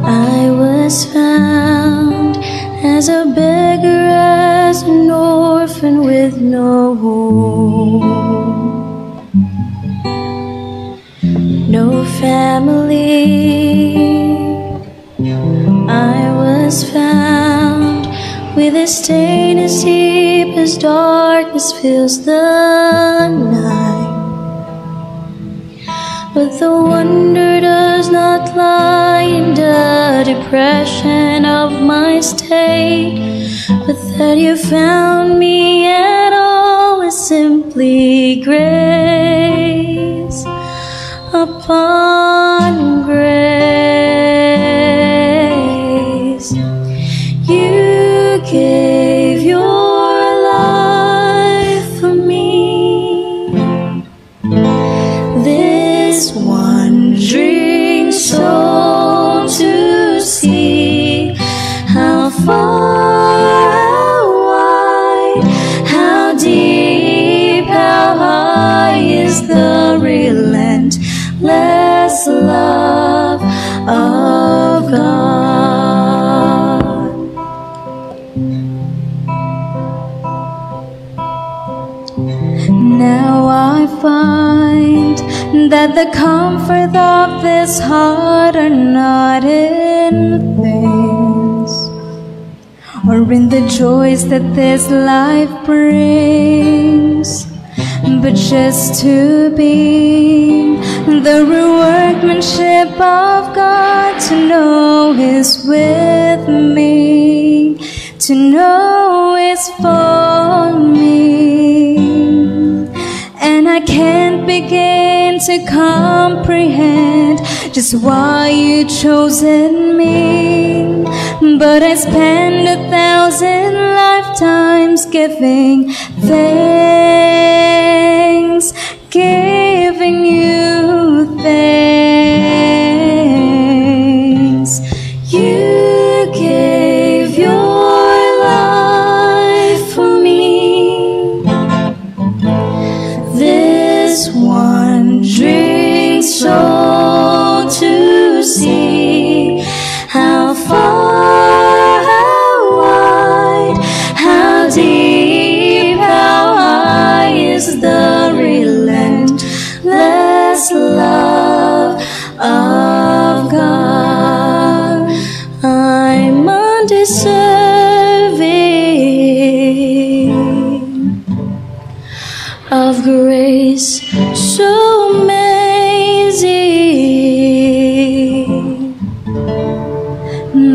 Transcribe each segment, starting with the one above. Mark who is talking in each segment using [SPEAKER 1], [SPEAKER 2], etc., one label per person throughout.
[SPEAKER 1] I was found as a beggar, as an orphan with no home, no family. I was found with a stain as deep as darkness fills the night. But the wonder does not lie in the depression of my state, but that you found me at all is simply grace upon grace. You gave your life for me, this wandering soul, to see how far, how wide, how deep, how high is the relentless love of God. Now I find that the comfort of this heart are not in things, or in the joys that this life brings, but just to be the reworkmanship of God, to know is with me, to know is for me. And I can't begin to comprehend just why you chosen me, but I spend 1,000 lifetimes giving thanks, giving you thanks. You gave your life for me, this wandering soul, to see how far, how wide, how deep, how high is the relentless love of God. I'm undeserving of grace so amazing,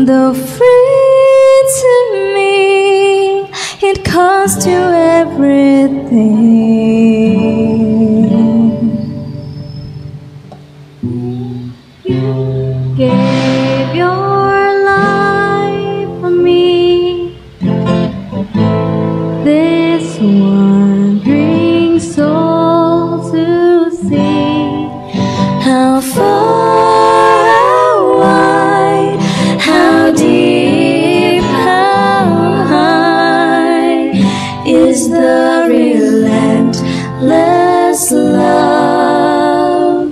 [SPEAKER 1] though free to me, it cost you everything. You gave your life for me, this wandering soul, to see how far, how wide, how deep, how high is the relentless love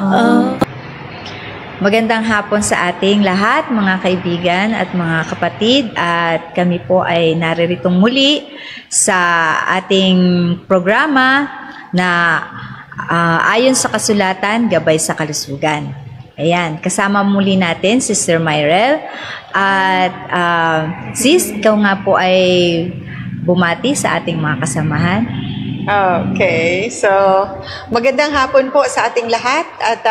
[SPEAKER 1] of.
[SPEAKER 2] Magandang hapon sa ating lahat, mga kaibigan at mga kapatid, at kami po ay naririto muli sa ating programa na ayon sa kasulatan, Gabay sa Kalusugan. Ayan, kasama muli natin si Sister Myrel, at sis, ikaw nga po ay bumati sa ating mga kasamahan.
[SPEAKER 3] Okay, so magandang hapon po sa ating lahat, at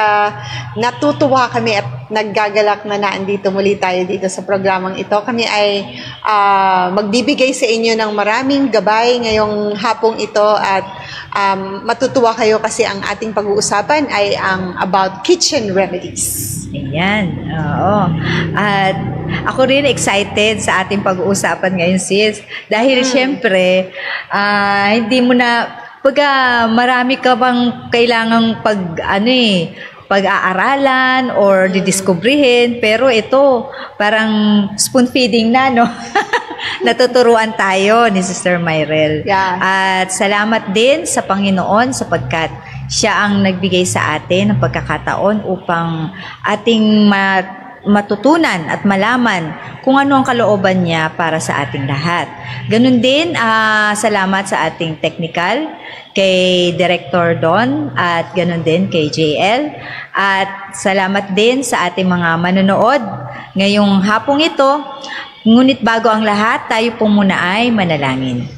[SPEAKER 3] natutuwa kami at naggagalak na naandito muli tayo dito sa programang ito. Kami ay magbibigay sa inyo ng maraming gabay ngayong hapong ito, at matutuwa kayo kasi ang ating pag-uusapan ay ang about kitchen remedies.
[SPEAKER 2] Ayan, oo. At ako rin excited sa ating pag-uusapan ngayon, sis. Dahil syempre, hindi mo na, pagka marami ka bang kailangang pag-aaralan or didiskubrihin, pero ito, parang spoon feeding na, no? Natuturuan tayo ni Sister Myrel.
[SPEAKER 3] Yeah.
[SPEAKER 2] At salamat din sa Panginoon sapagkat Siya ang nagbigay sa atin ng pagkakataon upang ating matutunan at malaman kung ano ang kalooban niya para sa ating lahat. Ganun din, salamat sa ating technical, kay Director Don, at ganun din kay JL. At salamat din sa ating mga manonood ngayong hapong ito. Ngunit bago ang lahat, tayo po muna ay manalangin.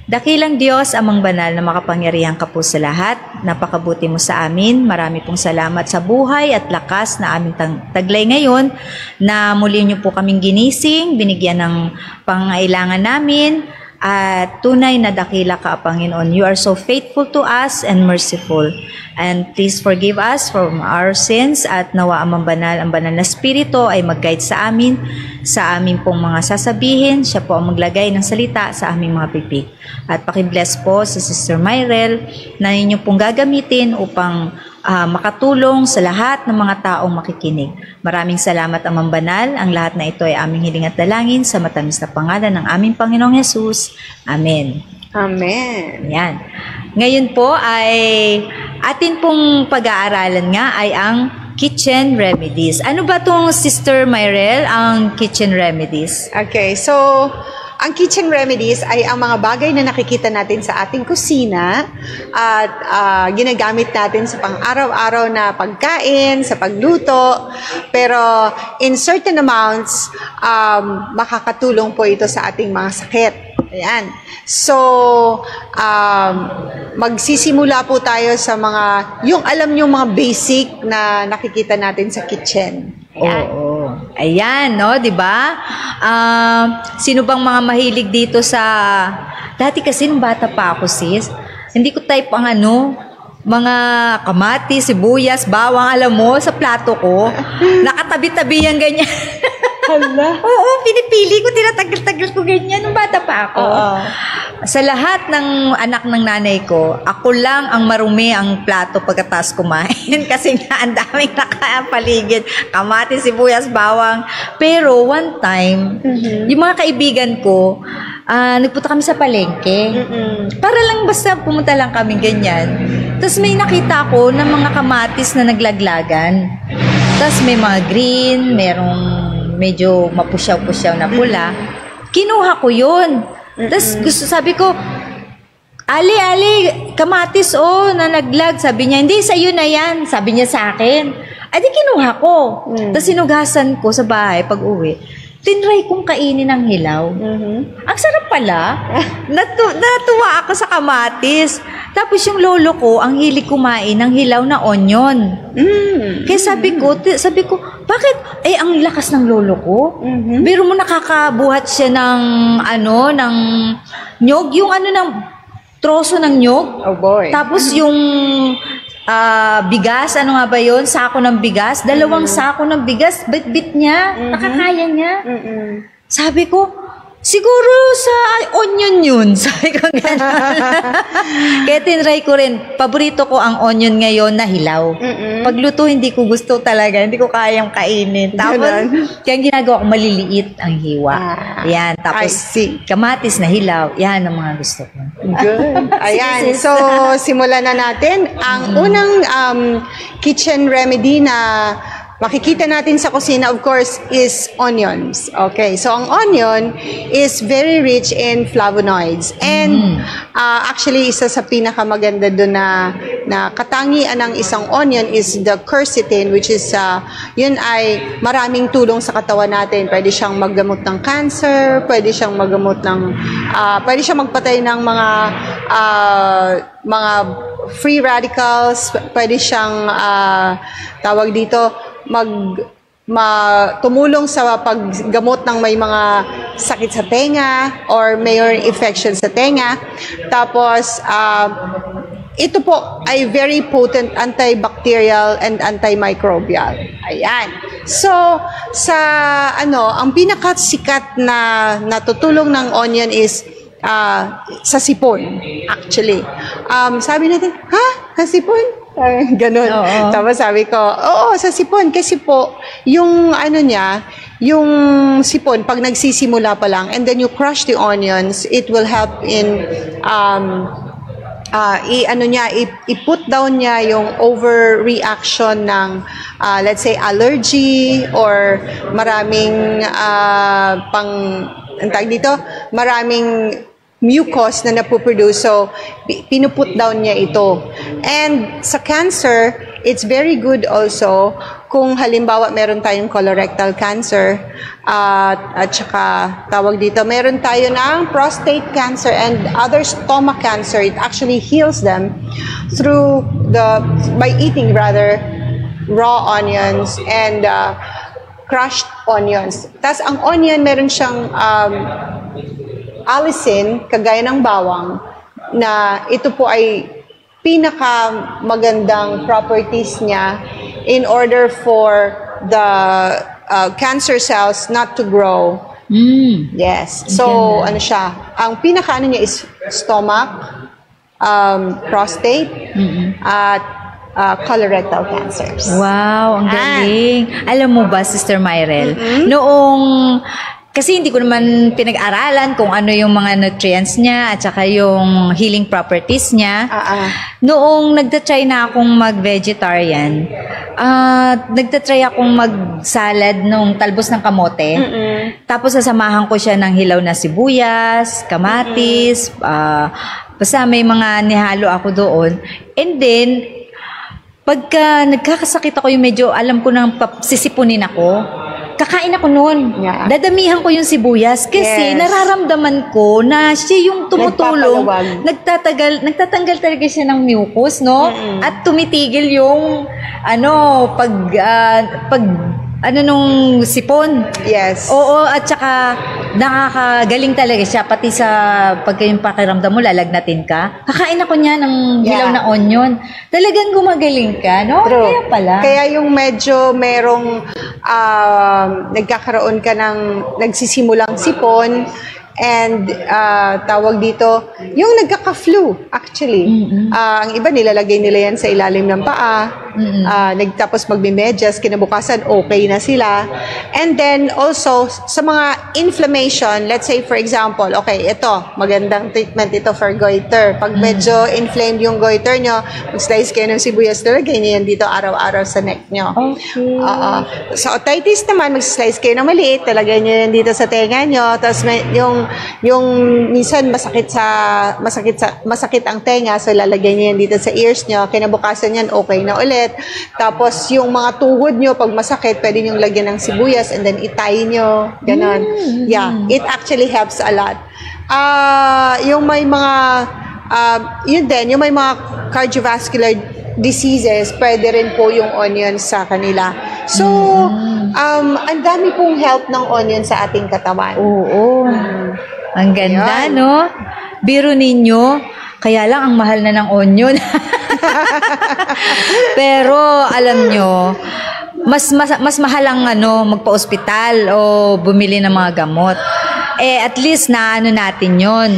[SPEAKER 2] Dakilang Diyos, Amang Banal na makapangyarihang ka po sa lahat, napakabuti mo sa amin. Marami pong salamat sa buhay at lakas na aming taglay ngayon, na muli niyo po kaming ginising, binigyan ng pangailangan namin, at tunay na dakila ka, Panginoon. You are so faithful to us and merciful. And please forgive us from our sins, at nawa Amang Banal, ang banal na Espiritu ay mag-guide sa amin pong mga sasabihin. Siya po ang maglagay ng salita sa aming mga bibig. At pakibless po si Sister Myrel na inyo pong gagamitin upang makatulong sa lahat ng mga taong makikinig. Maraming salamat, Amang Banal. Ang lahat na ito ay aming hiling at dalangin sa matamis na pangalan ng aming Panginoong Hesus. Amen.
[SPEAKER 3] Amen.
[SPEAKER 2] Yan. Ngayon po ay atin pong pag-aaralan nga ay ang kitchen remedies. Ano ba itong, Sister Myrel, ang kitchen remedies?
[SPEAKER 3] Okay, so ang kitchen remedies ay ang mga bagay na nakikita natin sa ating kusina at ginagamit natin sa pang-araw-araw na pagkain, sa pagluto. Pero in certain amounts, makakatulong po ito sa ating mga sakit. Ayan. So, magsisimula po tayo sa mga, yung alam nyo, mga basic na nakikita natin sa kitchen. Ayan.
[SPEAKER 2] Oo. Ayan, no, 'di ba? Sino bang mga mahilig dito sa dati kasi nung bata pa ako, sis, hindi ko type ang mga kamatis, sibuyas, bawang, alam mo, sa plato ko. Nakatabi-tabi yan ganyan.
[SPEAKER 3] Hala.
[SPEAKER 2] Oo, pinipili ko, tinatagal-tagal ko ganyan nung bata pa ako. Sa lahat ng anak ng nanay ko, ako lang ang marumi ang plato pagkatapos kumain. Kasi nga, ang daming nakapaligid. Kamatis, sibuyas, bawang. Pero one time, yung mga kaibigan ko, nagpunta kami sa palengke. Para lang basta pumunta lang kami ganyan. Tapos may nakita ko ng mga kamatis na naglaglagan. Tapos may mga green, merong medyo mapusyaw-pusyaw na pula. Kinuha ko yun. Tapos sabi ko, Ali, kamatis na naglag. Sabi niya, hindi, sa'yo na yan. Sabi niya sa akin. Di kinuha ko. Tapos sinugasan ko sa bahay pag uwi. Tinry kong kainin ng hilaw. Ang sarap pala. Natuwa ako sa kamatis. Tapos yung lolo ko, ang hilig kumain ng hilaw na onion. Kaya sabi ko, bakit? Ang lakas ng lolo ko. Biro mo nakakabuhat siya ng nyog. Yung ng troso ng nyog.
[SPEAKER 3] Oh boy.
[SPEAKER 2] Tapos yung bigas, ano nga ba yun? Sako ng bigas. 2 sako ng bigas. Bit-bit niya. Nakakaya niya. Sabi ko, siguro sa onion yun. Sabi ko gano'n. Kaya tinry ko rin. Paborito ko ang onion ngayon na hilaw. Pagluto, hindi ko gusto talaga. Hindi ko kayang kainin. Tapos, kaya ginagawa ko maliliit ang hiwa. Yan. Tapos, kamatis na hilaw. Yan ang mga gusto ko.
[SPEAKER 3] Good. Ayan. So, simulan na natin. Ang unang kitchen remedy na makikita natin sa kusina, of course, is onions. Okay, so ang onion is very rich in flavonoids. And actually, isa sa pinakamaganda doon na katangian ng isang onion is the quercetin, which is, yun ay maraming tulong sa katawan natin. Pwede siyang maggamot ng cancer, pwede siyang maggamot ng, pwede siyang magpatay ng mga free radicals, pwede siyang, tawag dito, tumulong sa paggamot ng may mga sakit sa tenga or mayroong infection sa tenga. Tapos, ito po ay very potent antibacterial and antimicrobial. Ayan. So, ang pinakasikat na natutulong ng onion is sa sipon, actually. Sabi natin, sa sipon? Ganun. Tapos sabi ko, oo, sa sipon. Kasi po, yung yung sipon, pag nagsisimula pa lang, and then you crush the onions, it will help in i-put down niya yung overreaction ng let's say allergy or maraming maraming mucus na napuproduce. So, pinuput down niya ito. And sa cancer, it's very good also kung halimbawa meron tayong colorectal cancer at saka tawag dito, meron tayo ng prostate cancer and other stomach cancer. It actually heals them through by eating rather raw onions and crushed onions. Tas ang onion meron siyang allicin, kagaya ng bawang, na ito po ay pinakamagandang properties niya in order for the cancer cells not to grow. Yes. So, ano siya? Ang pinakaano niya is stomach, prostate, at colorectal cancers.
[SPEAKER 2] Wow, ang galing. Alam mo ba, Sister Myrel, kasi hindi ko naman pinag-aralan kung ano yung mga nutrients niya at saka yung healing properties niya. Noong nagtatry na akong mag-vegetarian, nagtatry akong mag-salad nung talbos ng kamote. Tapos sasamahan ko siya ng hilaw na sibuyas, kamatis, basta may mga nihalo ako doon. And then, pagka nagkakasakit ako, yung medyo alam ko nang sisipunin ako, kakain ako noon.
[SPEAKER 3] Yeah.
[SPEAKER 2] Dadamihan ko yung sibuyas kasi nararamdaman ko na siya yung tumutulong. Nagtatanggal talaga siya ng mucus, no? At tumitigil yung nung sipon.
[SPEAKER 3] Yes.
[SPEAKER 2] Oo, at saka nakakagaling talaga siya pati sa pagka yung pakiramdam mo lalagnatin ka. Kakain ako niya ng hilaw na onion. Talagang gumagaling ka, no?
[SPEAKER 3] True.
[SPEAKER 2] Kaya pala.
[SPEAKER 3] Kaya yung medyo merong nagkakaroon ka ng nagsisimulang sipon and tawag dito, yung nagkaka-flu actually. Ang iba nilalagay nila yan sa ilalim ng paa. Tapos magbimedyas, kinabukasan okay na sila. And then also sa mga inflammation, let's say for example, okay, ito, magandang treatment ito for goiter. Pag medyo inflamed yung goiter nyo, mag-slice kayo ng sibuyas, nalagay nyo yan dito araw-araw sa neck nyo.
[SPEAKER 2] Okay.
[SPEAKER 3] Sa otitis naman, mag-slice kayo ng maliit, talagay nyo yan dito sa tenga nyo, tapos yung minsan masakit ang tenga, so lalagay nyo yan dito sa ears nyo, kinabukasan yan okay na ulit. Tapos yung mga tuhod nyo, pag masakit, pwede nyo lagyan ng sibuyas and then itay nyo, ganon. Yeah, it actually helps a lot. Yung may mga yung may mga cardiovascular diseases, pwede rin po yung onion sa kanila. So, ang dami pong help ng onion sa ating katawan.
[SPEAKER 2] Oo. Ang ganda, no? Biro ninyo, kaya lang ang mahal na ng onion. Pero, alam nyo, mas mahal ang magpa-ospital o bumili ng mga gamot. At least natin yon,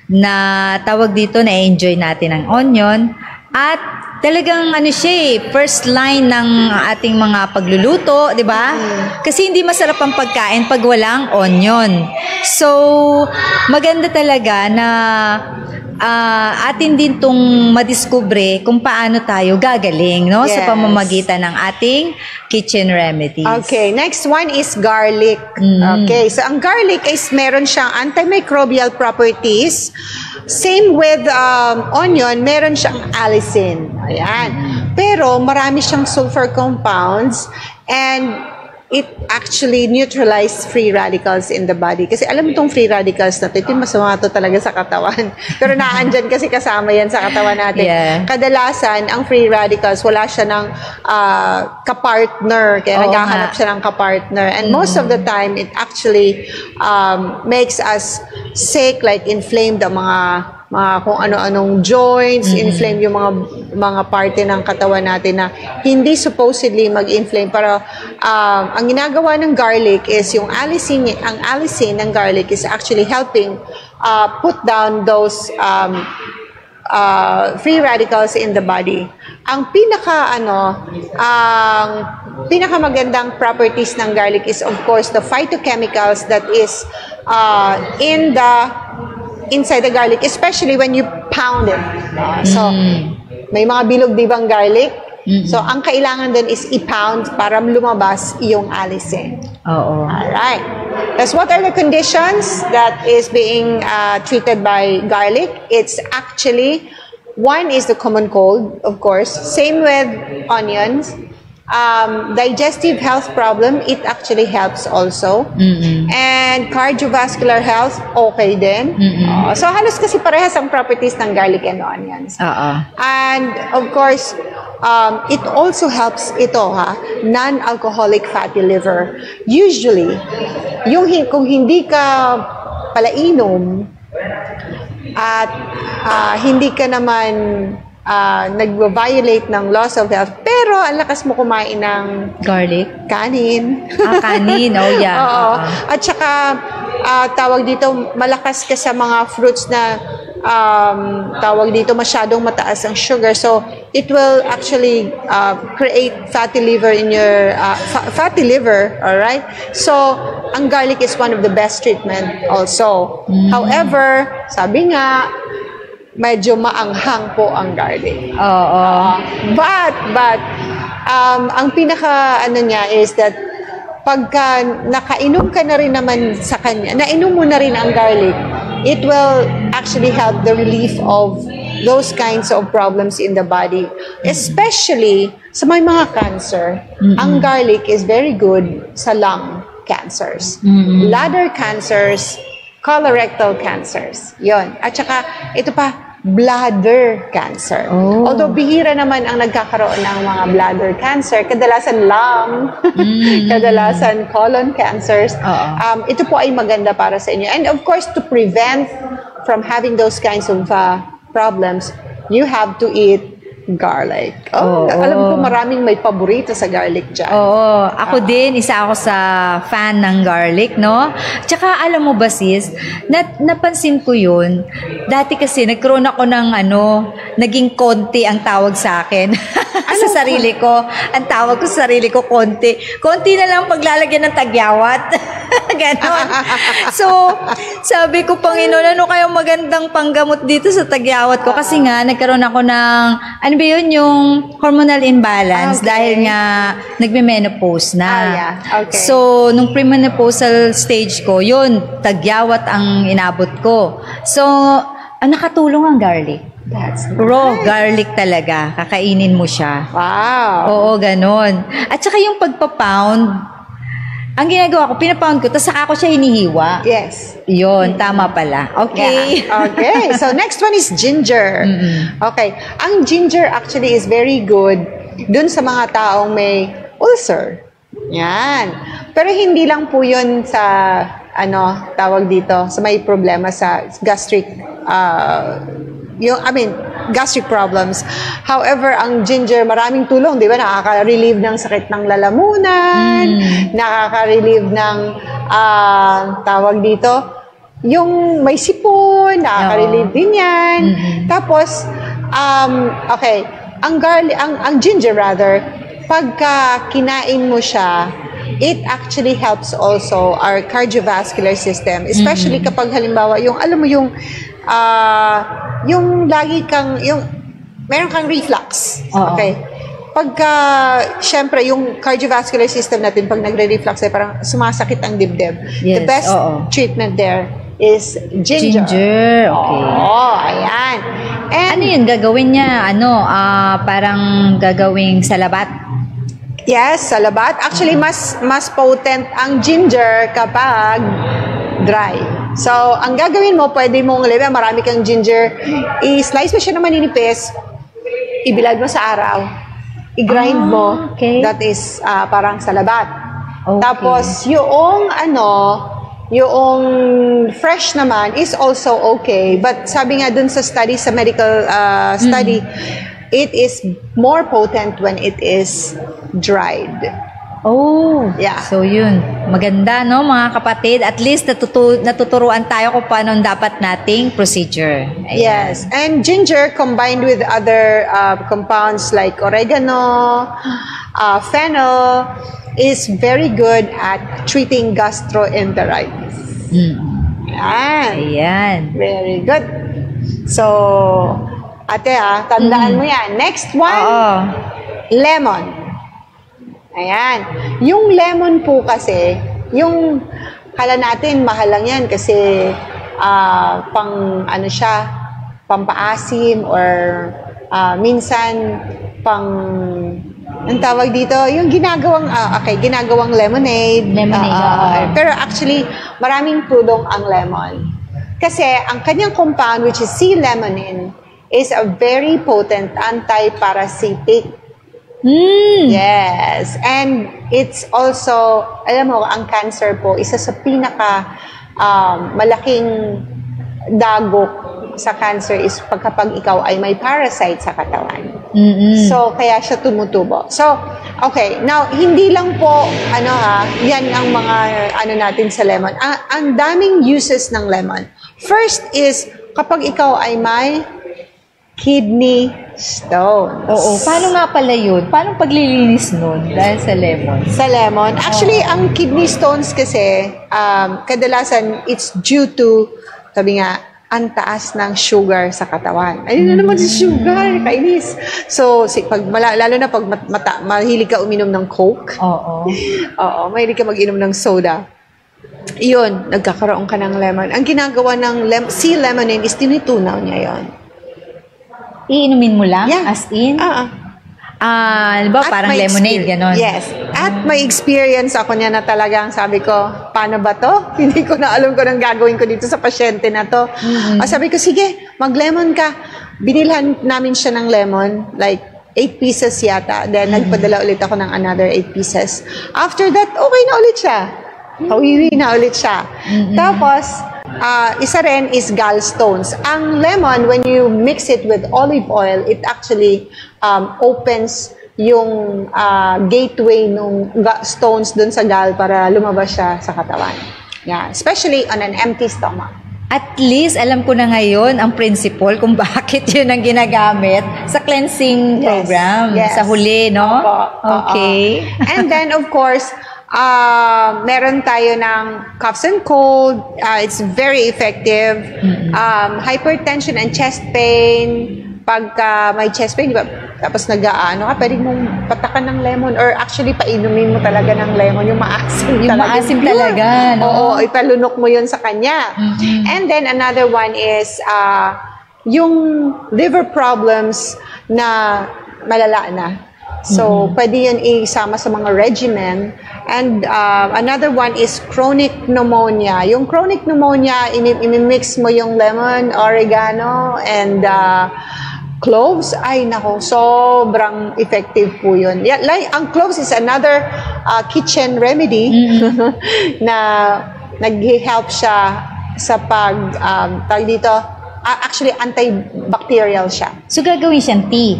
[SPEAKER 2] na tawag dito, na-enjoy natin ang onion. At talagang first line ng ating mga pagluluto, di ba? Kasi hindi masarap ang pagkain pag walang onion. So, maganda talaga na atin din tong madiskubre kung paano tayo gagaling, no? Sa pamamagitan ng ating kitchen remedies.
[SPEAKER 3] Okay, next one is garlic. Okay, so ang garlic is meron siyang antimicrobial properties. Same with onion, meron siyang allicin. Ayan. Pero marami siyang sulfur compounds and it actually neutralizes free radicals in the body. Kasi alam mo itong free radicals na ito, masama ito talaga sa katawan. Pero naandyan kasi kasama yan sa katawan natin.
[SPEAKER 2] Yeah.
[SPEAKER 3] Kadalasan, ang free radicals, wala siya ng kapartner. Kaya naghahanap siya ng kapartner. And most of the time, it actually makes us sick, like inflamed ang mga kung ano-anong joints, inflame yung mga parte ng katawan natin na hindi supposedly mag-inflame. Pero ang ginagawa ng garlic is yung allicin ng garlic is actually helping put down those free radicals in the body. Ang pinakamagandang properties ng garlic is of course the phytochemicals that is inside the garlic, especially when you pound it. So, may mga bilog di bang garlic? So, ang kailangan dun is i-pound para lumabas yung alisin.
[SPEAKER 2] Oo.
[SPEAKER 3] Alright. That's what are the conditions that is being treated by garlic? It's actually, one is the common cold, of course. Same with onions. Digestive health problem, it actually helps also. And cardiovascular health, okay din. So halos kasi parehas ang properties ng garlic and onions. And of course, it also helps non-alcoholic fatty liver. Usually, kung hindi ka palainom at hindi ka naman nag-violate ng laws of health, pero ang lakas mo kumain ng
[SPEAKER 2] garlic?
[SPEAKER 3] Kanin.
[SPEAKER 2] Kanin, oh yeah.
[SPEAKER 3] Oo. At saka, tawag dito, malakas ka sa mga fruits na tawag dito, masyadong mataas ang sugar. So, it will actually create fatty liver in your, fatty liver, alright? So, ang garlic is one of the best treatment also. However, sabi nga, medyo maanghang po ang garlic. But, ang pinaka, niya is that, pagka nakainom ka na rin naman sa kanya, nainom mo na rin ang garlic, it will actually help the relief of those kinds of problems in the body. Especially sa may mga cancer, ang garlic is very good sa lung cancers, bladder cancers, colorectal cancers. Yon. At saka, ito pa, bladder cancer. Although bihira naman ang nagkakaroon ng mga bladder cancer, kadalasan lung, kadalasan colon cancers. Ito po ay maganda para sa inyo. And of course, to prevent from having those kinds of problems, you have to eat garlic. Alam ko maraming may paborito sa garlic dyan.
[SPEAKER 2] Ako din, isa ako sa fan ng garlic, no? Tsaka alam mo ba sis, napansin ko yun, dati kasi nagkaroon ako ng naging konti ang tawag sa akin. Sa sarili ko. Ang tawag ko sa sarili ko, konti. Konti na lang paglalagyan ng tagyawat. Ganon. So, sabi ko, Panginoon, ano kayang magandang panggamot dito sa tagyawat ko? Kasi nga, nagkaroon ako ng, ano ba yun, yung hormonal imbalance dahil nga nagme-menopause na. So, nung premenopausal stage ko, yun, tagyawat ang inabot ko. So, nakatulong ang garlic.
[SPEAKER 3] That's
[SPEAKER 2] raw garlic talaga. Kakainin mo siya.
[SPEAKER 3] Wow.
[SPEAKER 2] Oo, ganon. At saka yung pagpa-pound, ang ginagawa ko, pinapound ko, tapos saka ko siya hinihiwa.
[SPEAKER 3] Yes.
[SPEAKER 2] Yun, tama pala. Okay.
[SPEAKER 3] Yeah. Okay. So, next one is ginger. Okay. Ang ginger actually is very good dun sa mga taong may ulcer. Yan. Pero hindi lang po yun sa, tawag dito, sa may problema sa gastric, gastric problems. However, ang ginger, maraming tulong, di ba? Nakaka-relieve ng sakit ng lalamunan, nakaka-relieve ng, tawag dito, yung may sipon, nakaka-relieve din yan. Tapos, okay, ang ginger rather, pagka kinain mo siya, it actually helps also our cardiovascular system, especially kapag halimbawa, yung, alam mo yung lagi kang, meron kang reflux. Okay. Pagka, syempre, yung cardiovascular system natin, pag nagre-reflux, parang sumasakit ang dibdib.
[SPEAKER 2] Yes,
[SPEAKER 3] the best treatment there is ginger.
[SPEAKER 2] Ginger, okay.
[SPEAKER 3] Ayan. And,
[SPEAKER 2] ano yun, gagawin niya, parang gagawing salabat?
[SPEAKER 3] Yes, salabat. Actually, mas potent ang ginger kapag dry. So, ang gagawin mo, pwede mong, marami kang ginger, i-slice mo siya na maninipis, ibilad mo sa araw, i-grind mo, that is parang salabat. Tapos, yung fresh naman is also okay. But sabi nga dun sa study, sa medical study, it is more potent when it is dried. Yeah.
[SPEAKER 2] So yun. Maganda, no, mga kapatid? At least natuturuan tayo kung paano dapat nating procedure. Ayan.
[SPEAKER 3] Yes. And ginger combined with other compounds like oregano, fennel, is very good at treating gastroenteritis. Ayan.
[SPEAKER 2] Ayan.
[SPEAKER 3] Very good. So, ate tandaan mo yan. Next one,
[SPEAKER 2] Oo.
[SPEAKER 3] lemon. Ayan. Yung lemon po kasi, yung kala natin mahal lang yan kasi pang ano siya, pampaasim or minsan pang ang tawag dito, yung ginagawang ginagawang lemonade. Pero actually, maraming tudong ang lemon. Kasi ang kanyang compound, which is C-lemonin, is a very potent anti-parasitic. Yes. And it's also, alam mo, ang cancer po, isa sa pinaka malaking dagok sa cancer is kapag ikaw ay may parasite sa katawan. So, kaya siya tumutubo. So, okay. Now, hindi lang po, yan ang mga, natin sa lemon. Ang daming uses ng lemon. First is, kapag ikaw ay may kidney stones.
[SPEAKER 2] Oo. Paano nga pala yun? Paano paglilinis nun dahil sa lemon?
[SPEAKER 3] Sa lemon? Actually, ang kidney stones kasi, kadalasan, it's due to, sabi nga, ang taas ng sugar sa katawan. Ayun na naman si sugar, kainis. So, lalo na pag mahilig ka uminom ng Coke.
[SPEAKER 2] Oo.
[SPEAKER 3] Oo, mahilig ka mag-inom ng soda. Yun, nagkakaroon ka ng lemon. Ang ginagawa ng C-lemonin is tinitunaw niya yun.
[SPEAKER 2] Iinumin mo lang? As in? Diba parang lemonade, gano'n?
[SPEAKER 3] Yes. At may experience ako niya na talagang sabi ko, paano ba to? Hindi ko na alam kung anong gagawin ko dito sa pasyente na to. Sabi ko, sige, mag-lemon ka. Binilhan namin siya ng lemon, like 8 pieces yata. Then nagpadala ulit ako ng another 8 pieces. After that, okay na ulit siya. Kawiwi na ulit siya. Tapos, isa rin is gallstones. Ang lemon, when you mix it with olive oil, it actually opens yung gateway ng stones dun sa gall para lumabas siya sa katawan. Yeah, especially on an empty stomach.
[SPEAKER 2] At least, alam ko na ngayon ang principle kung bakit yun ang ginagamit sa cleansing program. Sa huli, no? Okay.
[SPEAKER 3] And then, of course, meron tayo ng coughs and cold. It's very effective. Hypertension and chest pain. Pagka may chest pain, diba, tapos pwede mong patakan ng lemon or actually painumin mo talaga ng lemon. Yung maasim
[SPEAKER 2] talaga. Yung maasim talaga, no?
[SPEAKER 3] Oo, ipalunok mo yun sa kanya. And then another one is yung liver problems na malala na. So, pwede yun isama sa mga regimen. And another one is chronic pneumonia. Yung chronic pneumonia, imimix mo yung lemon, oregano, and cloves. Ay, nako, sobrang effective po yun. Yeah, like, ang cloves is another kitchen remedy na nag-help siya sa tawag dito, actually, antibacterial siya.
[SPEAKER 2] So, gagawin siyang tea?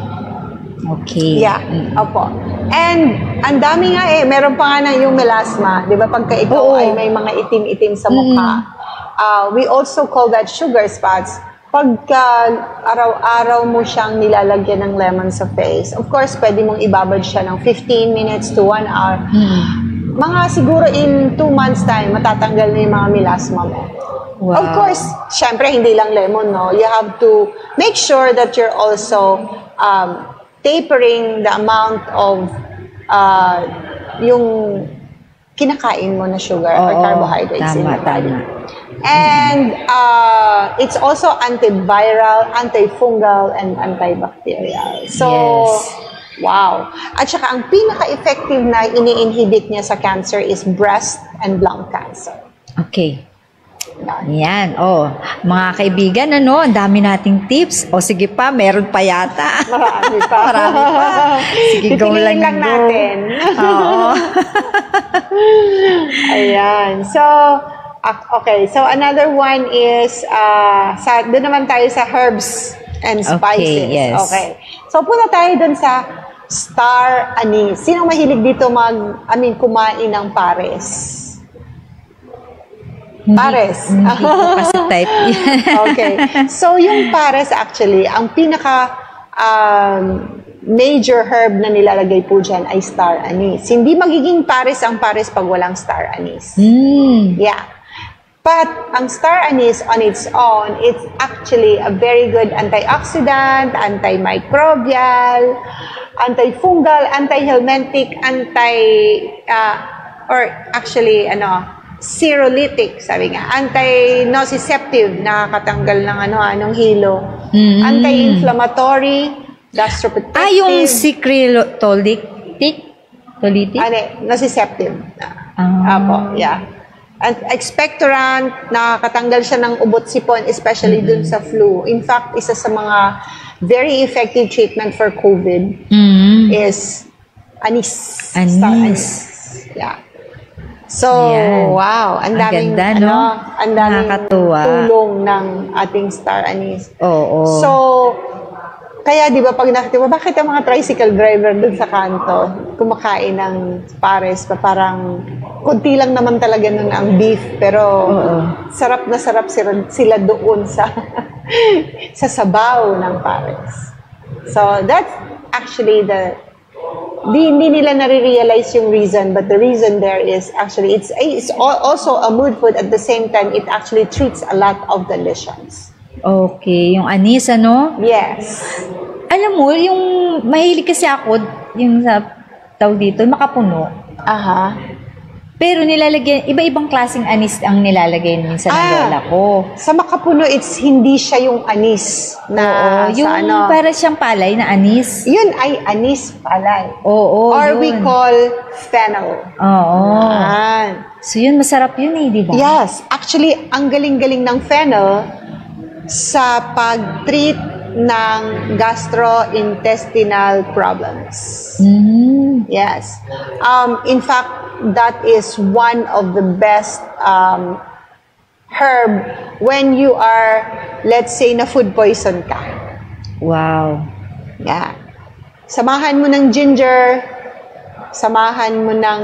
[SPEAKER 2] Okay.
[SPEAKER 3] Yeah, opo. And ang dami nga meron pa nga na yung melasma, 'di ba? Pagka ikaw ay may mga itim-itim sa mukha. We also call that sugar spots. Pagka araw-araw mo siyang nilalagyan ng lemon sa face, of course, pwede mong ibabad siya ng 15 minutes to 1 hour. Mga siguro in 2 months time, matatanggal na yung mga melasma mo.
[SPEAKER 2] Wow.
[SPEAKER 3] Of course, syempre, hindi lang lemon, no? You have to make sure that you're also tapering the amount of yung kinakain mo na sugar or carbohydrates in your body. And it's also antiviral, antifungal, and antibacterial. So, wow. At saka ang pinaka-effective na ini-inhibit niya sa cancer is breast and lung cancer.
[SPEAKER 2] Okay. Yan. Mga kaibigan, ang dami nating tips. Sige pa, meron pa yata.
[SPEAKER 3] Marami pa.
[SPEAKER 2] Marami pa. Sige, go lang
[SPEAKER 3] natin.
[SPEAKER 2] Oo.
[SPEAKER 3] Ayan. So, okay. So, another one is, doon naman tayo sa herbs and spices.
[SPEAKER 2] Okay, yes.
[SPEAKER 3] Okay. So, punta tayo doon sa star anise. Sinong mahilig dito kumain ng pares? Pares.
[SPEAKER 2] Hindi ko kasi type.
[SPEAKER 3] Okay. So, yung pares actually, ang pinaka major herb na nilalagay po dyan ay star anise. Hindi magiging pares ang pares pag walang star anise. Yeah. But ang star anise on its own, it's actually a very good antioxidant, antimicrobial, antifungal, antihelmintic, serolytic, sabi nga, anti-nociceptive, nakakatanggal ng anong hilo, anti-inflammatory, gastroprotective.
[SPEAKER 2] Yung secretolitic?
[SPEAKER 3] Nociceptive. Apo, yeah. And expectorant, nakakatanggal siya ng ubot-sipon, especially dun sa flu. In fact, isa sa mga very effective treatment for COVID is anise. Star anise. Yeah. So, wow, ang daming
[SPEAKER 2] ganda, no?
[SPEAKER 3] ang daming
[SPEAKER 2] Nakakatuwa.
[SPEAKER 3] tulong ng ating star anise.
[SPEAKER 2] Oo.
[SPEAKER 3] So, kaya di ba pag nakita mo, bakit ang mga tricycle driver dun sa kanto kumakain ng pares pa, parang kunti lang naman talaga nun ang beef, pero sarap na sarap sila doon sa sa sabaw ng pares. So, that's actually hindi nila nare-realize yung reason, but the reason there is actually, it's also a mood food. At the same time, it actually treats a lot of the lesions.
[SPEAKER 2] Okay, yung anis, ano?
[SPEAKER 3] Yes.
[SPEAKER 2] Alam mo, yung mahilig kasi ako, yung sa tawag dito, makapuno.
[SPEAKER 3] Aha.
[SPEAKER 2] Pero nilalagyan, iba-ibang klaseng anis ang nilalagay minsan ng lola ko.
[SPEAKER 3] Sa makapuno, hindi siya yung anis na
[SPEAKER 2] yung
[SPEAKER 3] sa ano.
[SPEAKER 2] para siyang palay na anis.
[SPEAKER 3] Yun ay anis palay.
[SPEAKER 2] Oo,
[SPEAKER 3] Or
[SPEAKER 2] yun.
[SPEAKER 3] we call fennel.
[SPEAKER 2] Oo.
[SPEAKER 3] Yan.
[SPEAKER 2] So yun, masarap yun di ba?
[SPEAKER 3] Yes. Actually, ang galing-galing ng fennel sa pag-treat ng gastrointestinal problems. Yes. In fact, that is one of the best herb when you are, let's say, na food poison ka.
[SPEAKER 2] Wow.
[SPEAKER 3] Yeah. Samahan mo ng ginger, samahan mo ng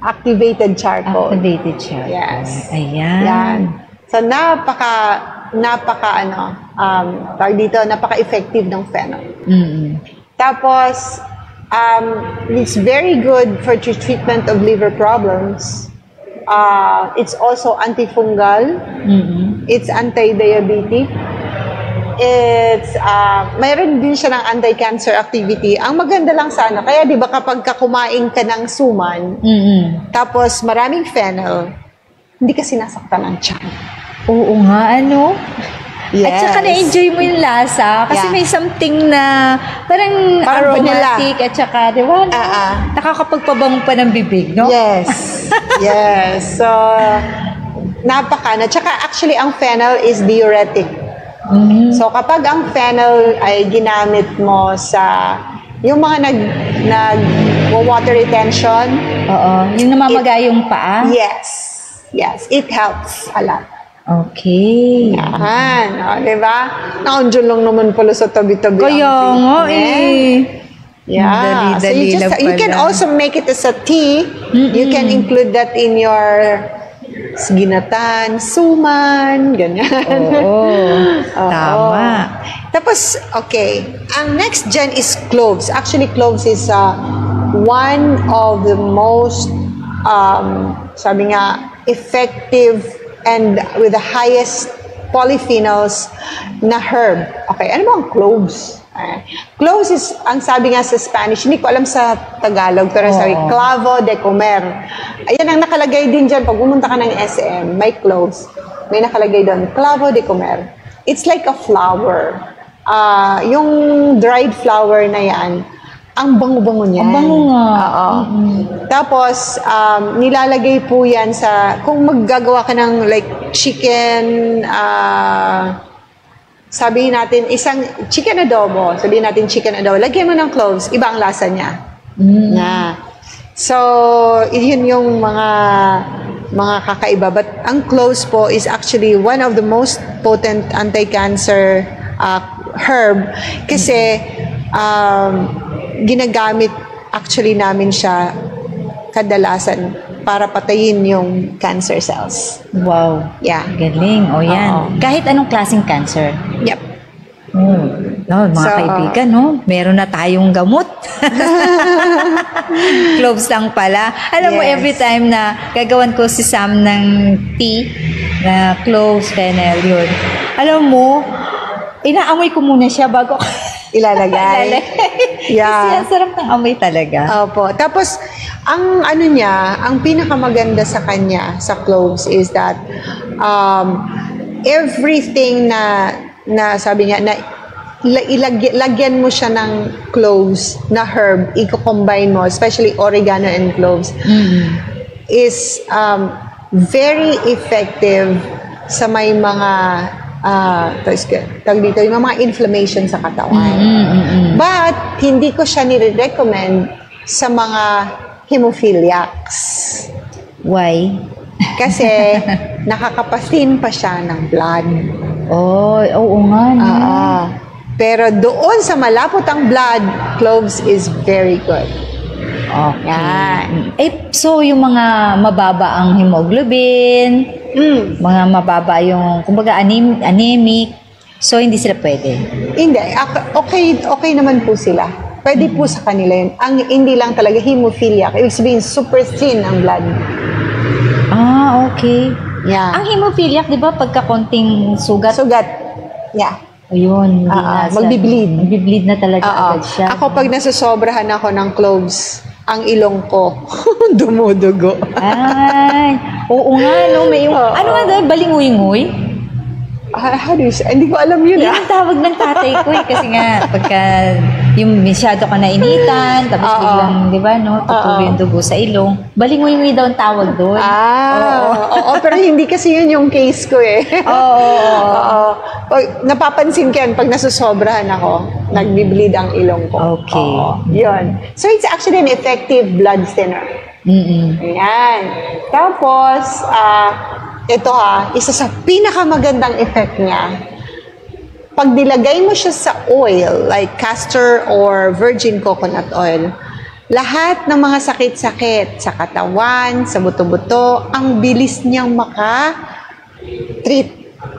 [SPEAKER 3] activated charcoal.
[SPEAKER 2] Activated charcoal.
[SPEAKER 3] Yes.
[SPEAKER 2] Ayan.
[SPEAKER 3] Yan. So, napaka-effective ng fennel. Tapos, it's very good for treatment of liver problems. It's also antifungal. It's anti-diabetic. It's, mayroon din siya ng anti-cancer activity. Ang maganda lang sana, kaya di ba kapag kumain ka ng suman, tapos maraming fennel, hindi ka sinasaktan ng tiyan.
[SPEAKER 2] Oo nga, ano?
[SPEAKER 3] Yes.
[SPEAKER 2] At saka na-enjoy mo yung lasa kasi may something na parang aromatic at saka, di ba? Nakakapagpabango pa ng bibig, no?
[SPEAKER 3] Yes. Yes. So, at saka actually ang fennel is diuretic. So, kapag ang fennel ay ginamit mo sa yung mga water retention.
[SPEAKER 2] Yung namamaga yung paa?
[SPEAKER 3] Yes. Yes. It helps a lot.
[SPEAKER 2] Okay.
[SPEAKER 3] Yan. Diba? Naundiyan lang naman pala sa tabi-tabi.
[SPEAKER 2] Kaya nga
[SPEAKER 3] Yeah.
[SPEAKER 2] Dali-dali
[SPEAKER 3] so you can also make it as a tea. You can include that in your ginatan, suman, ganyan.
[SPEAKER 2] Tama.
[SPEAKER 3] Tapos, okay. Ang next gen is cloves. Actually, cloves is one of the most, sabi nga, effective and with the highest polyphenols na herb. Okay, ano ba ang cloves? Cloves is, ang sabi nga sa Spanish, hindi ko alam sa Tagalog, pero sabi, clavo de comer. Ayan ang nakalagay din dyan. Pag pumunta ka ng SM, may cloves. May nakalagay doon, clavo de comer. It's like a flower. Yung dried flower na yan, ang bango-bango niyan.
[SPEAKER 2] Ang bango nga.
[SPEAKER 3] Tapos, nilalagay po yan sa, kung maggagawa ka ng like chicken, sabihin natin, isang chicken adobo, lagyan mo ng cloves, iba ang lasa niya. So, yun yung mga kakaiba. But ang cloves po is actually one of the most potent anti-cancer herb kasi ginagamit actually namin siya kadalasan para patayin yung cancer cells.
[SPEAKER 2] Wow.
[SPEAKER 3] Yeah.
[SPEAKER 2] Galing. Yan. Kahit anong klaseng cancer.
[SPEAKER 3] Yep.
[SPEAKER 2] No, mga kaibigan, no? Meron na tayong gamot. Cloves lang pala. Alam mo,
[SPEAKER 3] Yes.
[SPEAKER 2] every time na gagawan ko si Sam ng tea, na cloves, fennel, yun. Alam mo, inaamoy ko muna siya bago
[SPEAKER 3] Ilalagay.
[SPEAKER 2] Kasi
[SPEAKER 3] Yeah.
[SPEAKER 2] ang sarap ng amoy talaga.
[SPEAKER 3] Opo. Tapos, ang ano niya, ang pinakamaganda sa kanya, sa cloves, is that everything na sabi niya, na lagyan mo siya ng cloves na herb, i-combine mo, especially oregano and cloves, is very effective sa may mga tawag dito, yung mga inflammation sa katawan. But, hindi ko siya nire-recommend sa mga hemophiliacs.
[SPEAKER 2] Why?
[SPEAKER 3] Kasi, nakakapasin pa siya ng blood.
[SPEAKER 2] Oh, oo nga, no?
[SPEAKER 3] Pero doon sa malapot ang blood, cloves is very good.
[SPEAKER 2] Okay.
[SPEAKER 3] Yan.
[SPEAKER 2] So yung mga mababa ang hemoglobin, mga mababa yung, kumbaga, anemic, so hindi sila pwede.
[SPEAKER 3] Hindi. Okay naman po sila. Pwede po sa kanila yun. Ang hindi lang talaga hemophiliac. Ibig sabihin, super thin ang blood.
[SPEAKER 2] Okay.
[SPEAKER 3] Yeah.
[SPEAKER 2] Ang hemophiliac, di ba, pagka konting sugat?
[SPEAKER 3] Sugat. Yeah.
[SPEAKER 2] Ayun,
[SPEAKER 3] magbi-bleed.
[SPEAKER 2] Magbi-bleed na talaga agad siya.
[SPEAKER 3] Ako, pag nasusobrahan ako ng cloves, ang ilong ko, dumudugo.
[SPEAKER 2] Ay, oo nga, no? May yung, ano nga daw, balinguy-nguy?
[SPEAKER 3] How do you say? Hindi ko alam yun.
[SPEAKER 2] Yan ang tawag ng tatay ko eh. Kasi nga, pagka yung masyado ka nainitan, tapos biglang, di ba, no? Tutuloy yung dugo sa ilong. Balinguy-nguy daw ang tawag doon.
[SPEAKER 3] Oo, pero hindi kasi yun yung case ko eh. Oo. Napapansin ko yan, pag nasusobrahan ako, nagbi-bleed ang ilong ko.
[SPEAKER 2] Okay.
[SPEAKER 3] Yun. So, it's actually an effective blood thinner. Ayan. Tapos, ito isa sa pinakamagandang effect niya, pag nilagay mo siya sa oil, like castor or virgin coconut oil, lahat ng mga sakit-sakit sa katawan, sa buto-buto, ang bilis niyang maka-treat.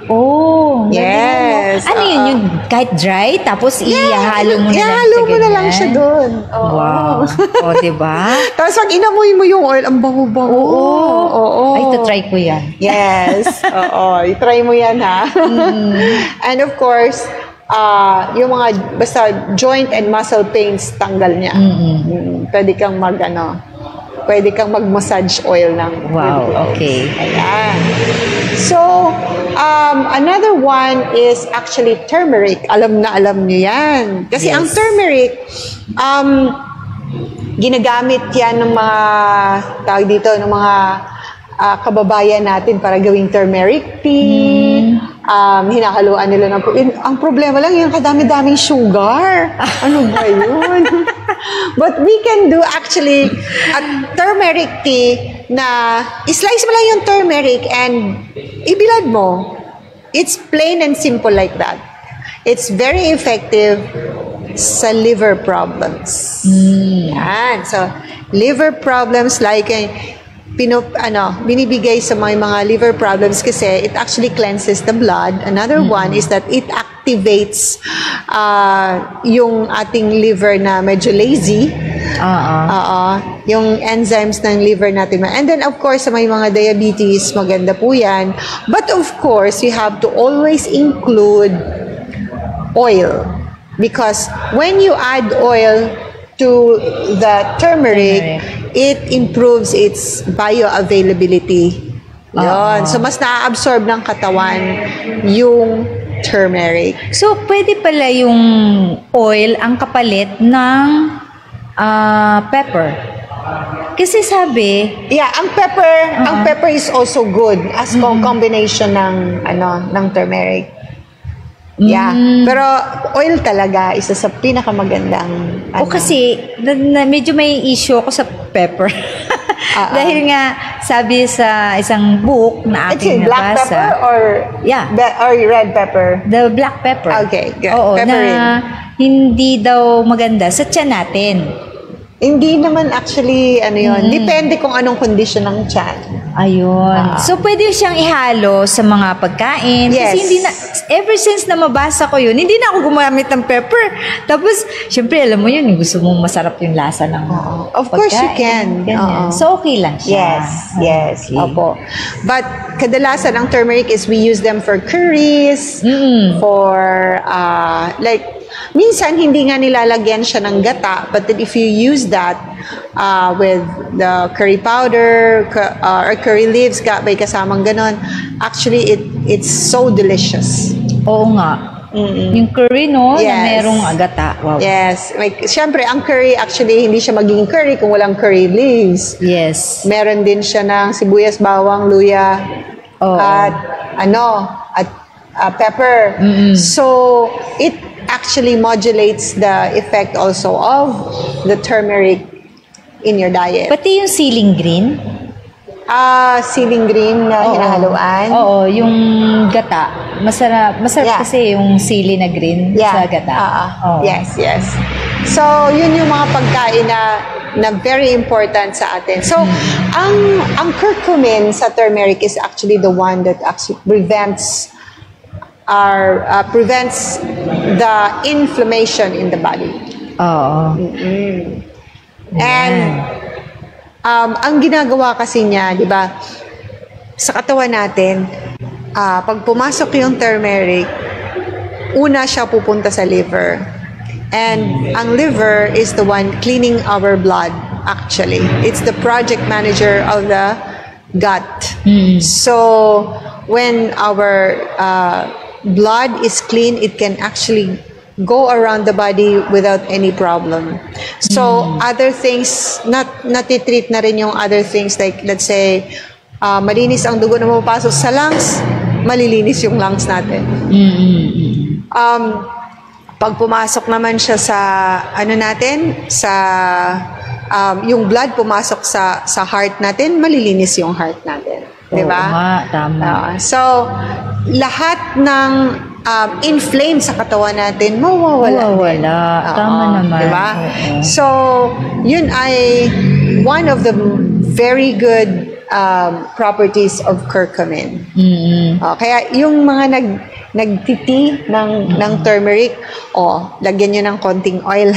[SPEAKER 2] Oh,
[SPEAKER 3] yes.
[SPEAKER 2] Ano yun, yung kahit dry, tapos ihalo mo na lang
[SPEAKER 3] ihalo mo na lang siya doon.
[SPEAKER 2] Wow. O, diba?
[SPEAKER 3] Tapos pag inamoy mo yung oil, ang bango-bango. Oo.
[SPEAKER 2] Ay, try ko yan.
[SPEAKER 3] Yes. Oo. I-try mo yan, ha? And of course, yung mga basta joint and muscle pains, tanggal niya. Pwede kang pwede kang mag-massage oil ng
[SPEAKER 2] Wow, okay.
[SPEAKER 3] Ayan. So, another one is actually turmeric. Alam niyo yan. Kasi ang turmeric, ginagamit yan ng mga, tawag dito, ng mga kababayan natin para gawing turmeric tea. Hinahaluan nila ng ang problema lang yung kadami-daming sugar. Ano ba yun? But we can do actually a turmeric tea na slice mo lang yung turmeric and ibilad mo. It's plain and simple like that. It's very effective sa liver problems. Yan. So, liver problems like binibigay sa mga liver problems kasi it actually cleanses the blood. Another one is that it activates yung ating liver na medyo lazy. Yung enzymes ng liver natin. And then, of course, sa may mga diabetes, maganda po yan. But, of course, you have to always include oil. Because when you add oil to the turmeric, it improves its bioavailability. Yun. So, mas na-absorb ng katawan yung turmeric.
[SPEAKER 2] So, pwede pala yung oil ang kapalit ng pepper. Kasi sabi,
[SPEAKER 3] ang pepper is also good as combination ng turmeric. Pero oil talaga isa sa pinakamagandang
[SPEAKER 2] kasi medyo may issue ako sa pepper. Dahil nga sabi sa isang book na aking
[SPEAKER 3] black
[SPEAKER 2] nabasa.
[SPEAKER 3] Pepper or or red pepper?
[SPEAKER 2] The black pepper.
[SPEAKER 3] Okay, good.
[SPEAKER 2] Oo,
[SPEAKER 3] Pepperin.
[SPEAKER 2] na hindi daw maganda sa tiyan natin.
[SPEAKER 3] Hindi naman actually yun. Depende kung anong condition ng tiyan.
[SPEAKER 2] Ayun. So, pwede siyang ihalo sa mga pagkain.
[SPEAKER 3] Yes.
[SPEAKER 2] Kasi hindi na, ever since na mabasa ko yun, hindi na ako gumamit ng pepper. Tapos, syempre, alam mo yun, gusto mong masarap yung lasa ng
[SPEAKER 3] Of course you
[SPEAKER 2] pagkain.
[SPEAKER 3] can.
[SPEAKER 2] Ganyan. So, okay lang siya.
[SPEAKER 3] Yes.
[SPEAKER 2] Okay.
[SPEAKER 3] Opo. But, kadalasan ang turmeric is we use them for curries, for, minsan hindi nga nilalagyan siya ng gata, but then if you use that with the curry powder or curry leaves, may kasamang ganon, actually it's so delicious.
[SPEAKER 2] Oo nga. Yung curry, no?
[SPEAKER 3] Yes.
[SPEAKER 2] Na merong agata. Wow.
[SPEAKER 3] Yes. Siyempre, ang curry, actually, hindi siya magiging curry kung walang curry leaves.
[SPEAKER 2] Yes.
[SPEAKER 3] Meron din siya ng sibuyas, bawang, luya, at pepper. So, it actually modulates the effect also of the turmeric in your diet.
[SPEAKER 2] Pati yung ceiling green.
[SPEAKER 3] Ceiling green na hinahaluan.
[SPEAKER 2] Oo, yung gata. Masarap kasi yung sili na green sa gata.
[SPEAKER 3] Yes. So, yun yung mga pagkain na very important sa atin. So, ang curcumin sa turmeric is actually the one that actually prevents the inflammation in the body.
[SPEAKER 2] Oo.
[SPEAKER 3] And ang ginagawa kasi niya, 'di ba? Sa katawan natin, pag pumasok yung turmeric, una siya pupunta sa liver. And ang liver is the one cleaning our blood, actually. It's the project manager of the gut. So, when our blood is clean, it can actually go around the body without any problem. So, other things, natitreat na rin yung other things, like, let's say, malinis ang dugo na mapapasok sa lungs, malilinis yung lungs natin. Pag pumasok naman siya sa, yung blood pumasok sa heart natin, malilinis yung heart natin. Diba?
[SPEAKER 2] Oo, tama.
[SPEAKER 3] So, lahat ng inflamed sa katawan natin, mawawala.
[SPEAKER 2] Tama naman.
[SPEAKER 3] Diba? So, yun ay one of the very good properties of curcumin. Kaya yung mga nagtiti ng turmeric, lagyan nyo ng konting oil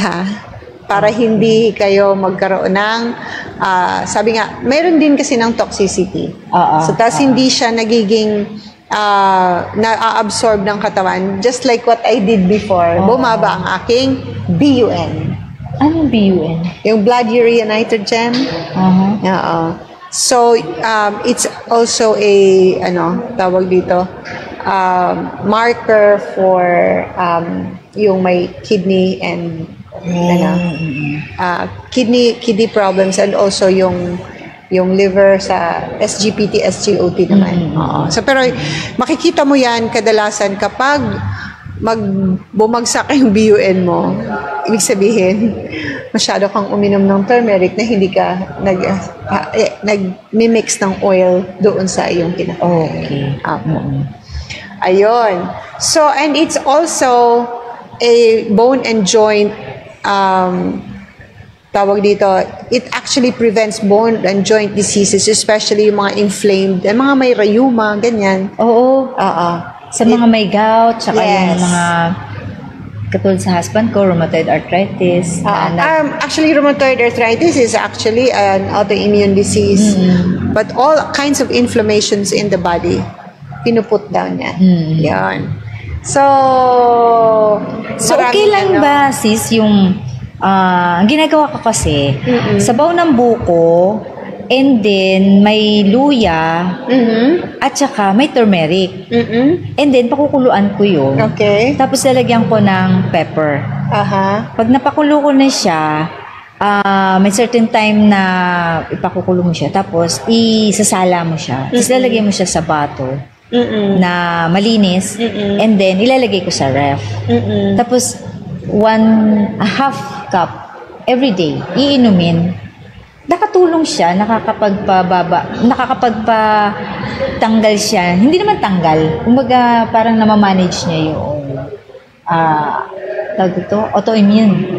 [SPEAKER 3] para hindi kayo magkaroon ng, sabi nga, mayroon din kasi ng toxicity. So, tas hindi siya nagiging na-absorb ng katawan. Just like what I did before, bumaba ang aking BUN.
[SPEAKER 2] Anong BUN?
[SPEAKER 3] Yung blood urea nitrogen. So, it's also a, tawag dito, marker for yung may kidney and kidney problems, and also yung liver sa SGPT, SGOT naman. So, pero makikita mo yan kadalasan kapag bumagsak yung BUN mo, ibig sabihin, masyado kang uminom ng turmeric na hindi ka nag-mix ng oil doon sa iyong kinakain. Ayun. So, and it's also a bone and joint tawag dito, it actually prevents bone and joint diseases, especially yung mga inflamed, mga may rheuma, ganyan.
[SPEAKER 2] Sa mga may gout, tsaka yung mga katulad sa husband ko, rheumatoid arthritis.
[SPEAKER 3] Actually, rheumatoid arthritis is actually an autoimmune disease. But all kinds of inflammations in the body, pinuput down niya. Yan. So
[SPEAKER 2] okay lang ba, sis, yung ang ginagawa ko kasi, sabaw ng buko, and then may luya, at saka may turmeric. And then, pakukuluan ko yun.
[SPEAKER 3] Okay.
[SPEAKER 2] Tapos, lalagyan ko ng pepper. Pag napakulo ko na siya, may certain time na ipakukulo mo siya. Tapos, isasala mo siya. Tapos, lalagyan mo siya sa bottle na malinis. And then, ilalagay ko sa ref. Tapos, 1.5 cup every day, iinumin. Nakatulong siya, nakakapagpatanggal siya. Hindi naman tanggal. Kumbaga, parang namamanage niya yung tawag ito, autoimmune.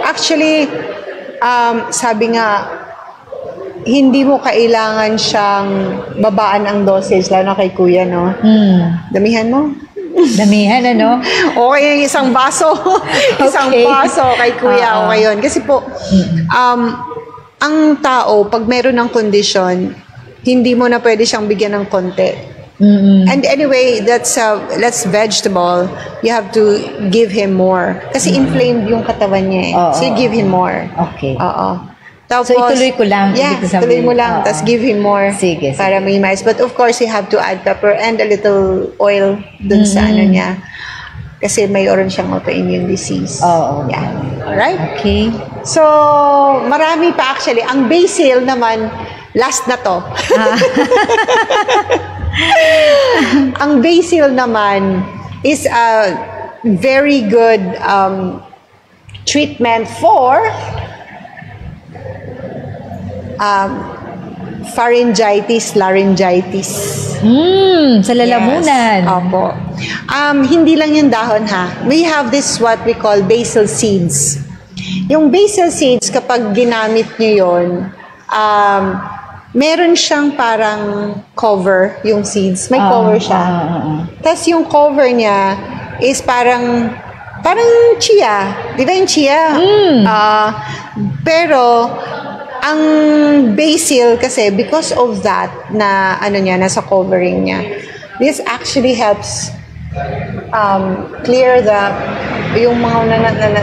[SPEAKER 3] Actually, sabi nga, hindi mo kailangan siyang babaan ang dosage, lalo na kay kuya, no? Damihan mo.
[SPEAKER 2] Damihan, ano?
[SPEAKER 3] Okay, isang baso. Isang baso kay kuya. Okay yun. Kasi po, ang tao, pag meron ng kondisyon, hindi mo na pwede siyang bigyan ng konti. And anyway, that's vegetable. You have to give him more. Kasi inflamed yung katawan niya eh. So you give him more.
[SPEAKER 2] Okay.
[SPEAKER 3] Tapos,
[SPEAKER 2] So ituloy ko lang.
[SPEAKER 3] Yeah,
[SPEAKER 2] ibig sabihin.
[SPEAKER 3] tuloy mo lang. Tapos give him more.
[SPEAKER 2] Sige.
[SPEAKER 3] Para may mais. But of course, you have to add pepper and a little oil dun sa ano niya. Kasi mayroon siyang autoimmune disease. Yeah. Alright?
[SPEAKER 2] Okay.
[SPEAKER 3] So, marami pa actually. Ang basil naman, last na to. Ang basil naman is a very good treatment for pharyngitis, laryngitis.
[SPEAKER 2] Sa lalamunan.
[SPEAKER 3] Yes. Opo. Hindi lang yung dahon ha. We have this what we call basil seeds. Yung basil seeds, kapag ginamit nyo yun, meron siyang parang cover, yung seeds. May cover siya. Tapos yung cover niya is parang chia. Di ba yung chia? Pero, ang basil kasi, because of that, na ano niya, nasa covering niya, this actually helps clear yung mga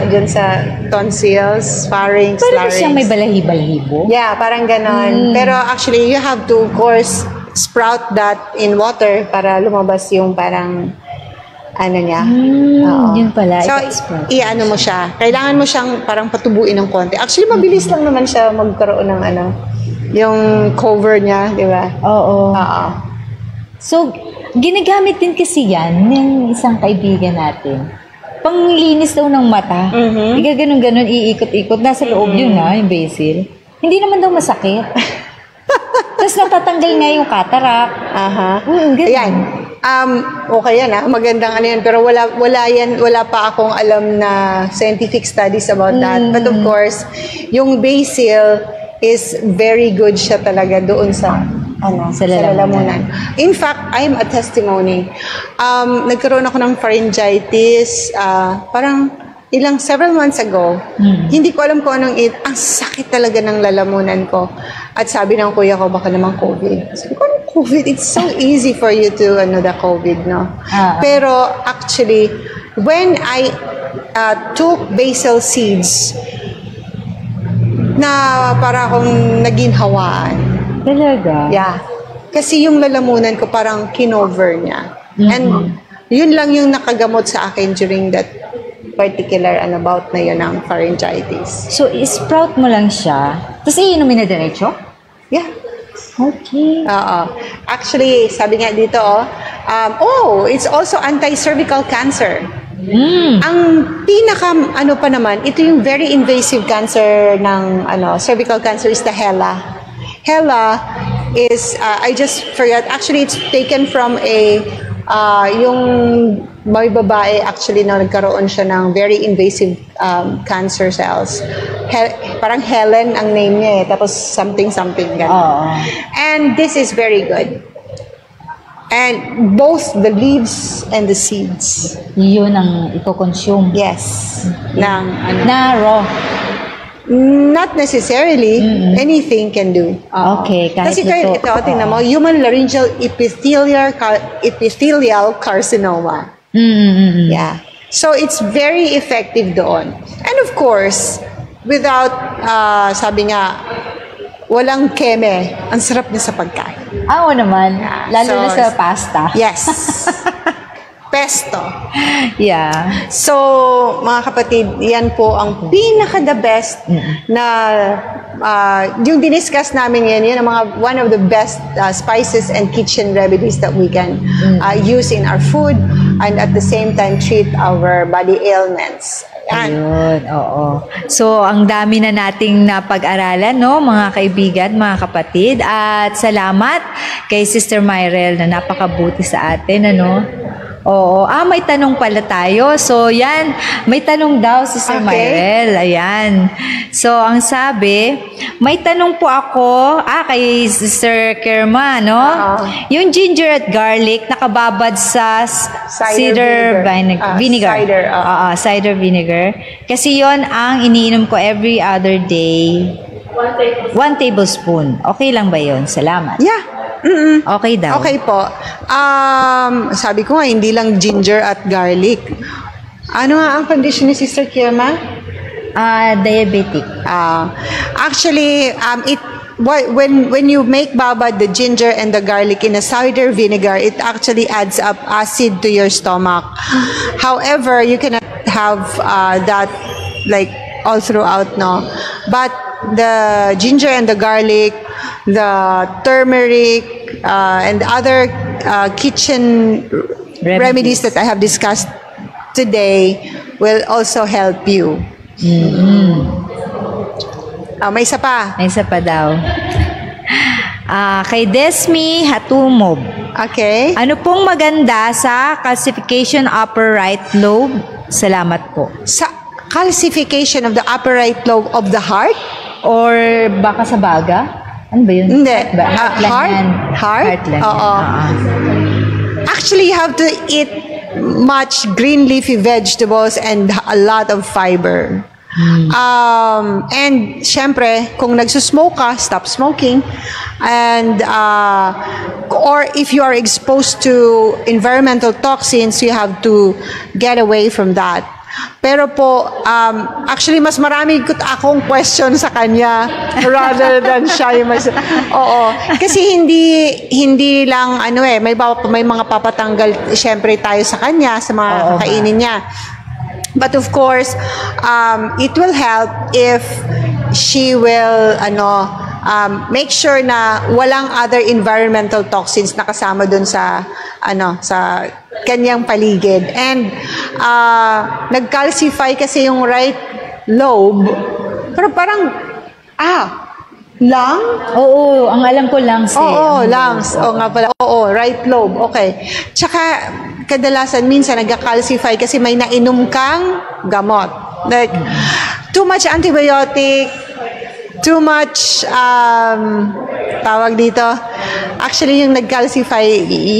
[SPEAKER 3] dyan sa tonsils, pharynx,
[SPEAKER 2] Parang
[SPEAKER 3] larynx.
[SPEAKER 2] siyang may balahi-balahibo.
[SPEAKER 3] Yeah, parang ganon. Pero actually, you have to, of course, sprout that in water para lumabas yung parang ano niya.
[SPEAKER 2] Yun pala.
[SPEAKER 3] So, i-ano mo siya. Kailangan mo siyang parang patubuin ng konti. Actually, mabilis lang naman siya magkaroon ng ano, yung cover niya, di ba?
[SPEAKER 2] Oo. So, ginagamit din kasi yan ng isang kaibigan natin. Panglinis daw ng mata. Ganun-ganun, iikot-ikot. Nasa loob yun yung basil. Hindi naman daw masakit. Tapos natatanggal nga yung cataract.
[SPEAKER 3] Ayan. Okay yan magandang ano yan. Pero wala pa akong alam na scientific studies about that. But of course, yung basil is very good siya talaga doon sa lalamunan. In fact, I'm a testimony. Nagkaroon ako ng pharyngitis, parang several months ago. Hindi ko alam kung anong ang sakit talaga ng lalamunan ko. At sabi ng kuya ko, baka naman COVID. Sabi ko, COVID? It's so easy for you to the COVID, no? Pero actually, when I took basil seeds, na para akong naginhawaan.
[SPEAKER 2] Talaga?
[SPEAKER 3] Yeah. Kasi yung lalamunan ko parang kinover niya. And yun lang yung nakagamot sa akin during that particular bout na yun ng pharyngitis.
[SPEAKER 2] So, sprout mo lang siya, tapos iinumin na diretso?
[SPEAKER 3] Yeah.
[SPEAKER 2] Okay.
[SPEAKER 3] Actually, sabi nga dito, it's also anti-cervical cancer. Ang pinaka, pa naman, ito yung very invasive cancer ng, cervical cancer is the HeLa. HeLa is, I just forgot, actually it's taken from yung may babae actually na nagkaroon siya ng very invasive cancer cells. Parang Helen ang name niya tapos something ganun. And this is very good. And both the leaves and the seeds.
[SPEAKER 2] Yun ang ito-consume.
[SPEAKER 3] Yes. Na
[SPEAKER 2] raw.
[SPEAKER 3] Not necessarily. Anything can do.
[SPEAKER 2] Okay.
[SPEAKER 3] Kasi ito, tingnan mo, human laryngeal epithelial carcinoma. Yeah. So, it's very effective doon. And of course, without, sabi nga, walang keme, ang sarap niya sa pagkain.
[SPEAKER 2] Oo naman. Lalo na sa pasta.
[SPEAKER 3] Yes. Pesto.
[SPEAKER 2] Yeah.
[SPEAKER 3] So, mga kapatid, yan po ang pinaka-the best na yung diniscuss namin yan ang one of the best spices and kitchen remedies that we can use in our food and at the same time treat our body ailments.
[SPEAKER 2] Ayun, oo. So, ang dami na nating napag-aralan, no, mga kaibigan, mga kapatid. At salamat kay Sister Myrel na napakabuti sa atin, Oo. May tanong pala tayo. So, yan. May tanong daw si Sir Myrel. Ayan. So, ang sabi, may tanong po ako, kay Sir Kerma, no? Yung ginger at garlic, nakababad sa cider vinegar.
[SPEAKER 3] Cider.
[SPEAKER 2] Cider vinegar. Kasi yon ang iniinom ko every other day. 1 tablespoon. Okay lang ba yon? Salamat.
[SPEAKER 3] Yeah.
[SPEAKER 2] Okay daw.
[SPEAKER 3] Okay po. Sabi ko nga, hindi lang ginger at garlic. Ano nga ang condition ni Sister Kirma?
[SPEAKER 2] Diabetic.
[SPEAKER 3] Actually, when you make babad, the ginger and the garlic in a cider vinegar, it actually adds up acid to your stomach. However, you cannot have that like all throughout, no? But the ginger and the garlic, the turmeric, and other kitchen remedies that I have discussed today will also help you. May isa pa.
[SPEAKER 2] May isa pa daw. Kay Desmi Hatumob.
[SPEAKER 3] Okay.
[SPEAKER 2] Ano pong maganda sa calcification upper right lobe? Salamat po.
[SPEAKER 3] Sa calcification of the upper right lobe of the heart?
[SPEAKER 2] Or baka sa baga? Ano ba yun?
[SPEAKER 3] Hindi.
[SPEAKER 2] Heart?
[SPEAKER 3] Heartland. Oo. Actually, you have to eat much green leafy vegetables and a lot of fiber. And syempre, kung nagsusmoke ka, stop smoking. And or if you are exposed to environmental toxins, you have to get away from that. Pero po, actually, mas marami akong question sa kanya rather than siya yung Oo. Kasi hindi lang, may mga papatanggal, syempre tayo sa kanya, sa mga kakainin niya. But of course, it will help if she will, make sure na walang other environmental toxins na kasama dun sa kanyang paligid. And nag-calcify kasi yung right lobe. Pero parang lung?
[SPEAKER 2] Oo, ang alam ko lungs eh.
[SPEAKER 3] Oo, lungs. Oo nga pala. Oo, right lobe. Okay. Tsaka kadalasan minsan nag-calcify kasi may nainom kang gamot. Like too much antibiotic, too much tawag dito. Actually, yung nag-calcify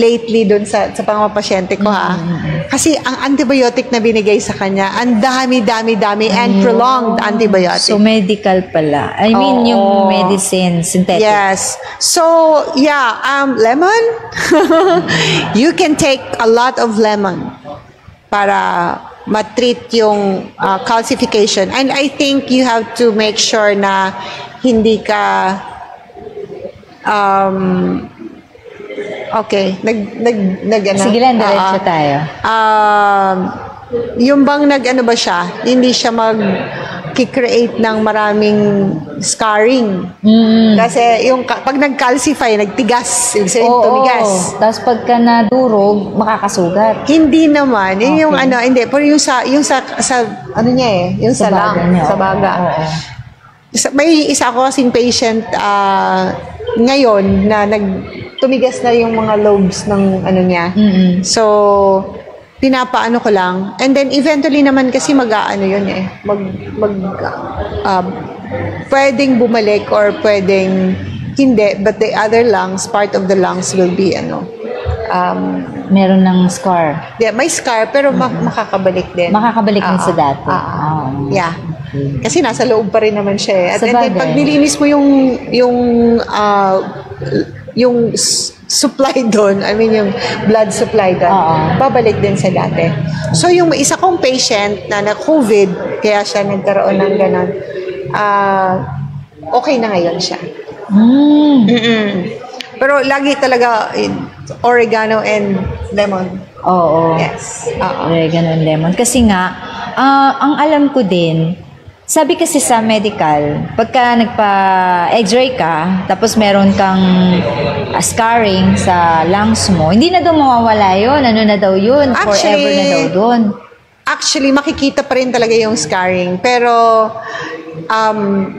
[SPEAKER 3] lately doon sa pangmapasyente ko Kasi ang antibiotic na binigay sa kanya, ang dami and prolonged antibiotic.
[SPEAKER 2] So, medical pala. I mean, yung medicine, synthetic.
[SPEAKER 3] Yes. So, yeah, lemon. You can take a lot of lemon para matreat yung calcification. And I think you have to make sure na hindi ka okay,
[SPEAKER 2] sige lang, diretso tayo.
[SPEAKER 3] Yung bang ba siya, hindi siya mag-create ng maraming scarring. Kasi yung pag nag-calcify, nagtigas, tumigas.
[SPEAKER 2] Tapos pagka nadurog, makakasugat.
[SPEAKER 3] Hindi naman, yung hindi, pero yung sa yung sa lung, sa baga. May isa ako kasing patient ngayon na tumigas na yung mga lobes ng niya. So, pinapaano ko lang. And then, eventually naman kasi pwedeng bumalik or pwedeng hindi. But the other lungs, part of the lungs will be,
[SPEAKER 2] meron ng scar.
[SPEAKER 3] Yeah, may scar, pero makakabalik din.
[SPEAKER 2] Makakabalik din sa dati.
[SPEAKER 3] Yeah. Kasi nasa loob pa rin naman siya eh. At then, pag nilinis mo yung supply doon, yung blood supply doon, babalik din sa dati. So, yung isa kong patient na na-COVID, kaya siya nagkaroon ng ganon, okay na ngayon siya. Pero lagi talaga oregano and lemon.
[SPEAKER 2] Oo.
[SPEAKER 3] Yes.
[SPEAKER 2] Oregano and lemon. Kasi nga, ang alam ko din, sabi kasi sa medical, pagka nagpa-x-ray ka, tapos meron kang scarring sa lungs mo, hindi na daw mawawala yun. Ano na daw yun? Forever na daw dun.
[SPEAKER 3] Actually, makikita pa rin talaga yung scarring. Pero,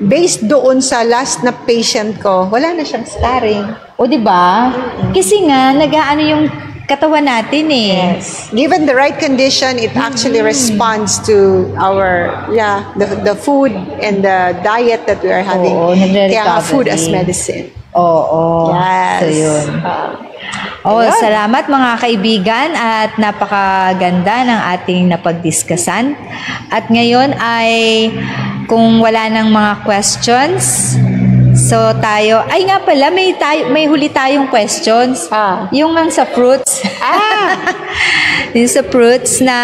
[SPEAKER 3] based doon sa last na patient ko, wala na siyang scarring.
[SPEAKER 2] O, diba? Kasi nga, nag-aano yung katawan natin eh.
[SPEAKER 3] Yes. Given the right condition, it actually responds to our, the food and the diet that we are having.
[SPEAKER 2] Oo,
[SPEAKER 3] Kaya nga,
[SPEAKER 2] nagre-recovery.
[SPEAKER 3] food as medicine.
[SPEAKER 2] Oo.
[SPEAKER 3] Yes.
[SPEAKER 2] So, yun.
[SPEAKER 3] Ayun.
[SPEAKER 2] Salamat mga kaibigan at napakaganda ng ating napagdiskasan. At ngayon ay kung wala ng mga questions, so tayo, ay nga pala, may huli tayong questions. Yung ang sa fruits. Yung sa fruits na,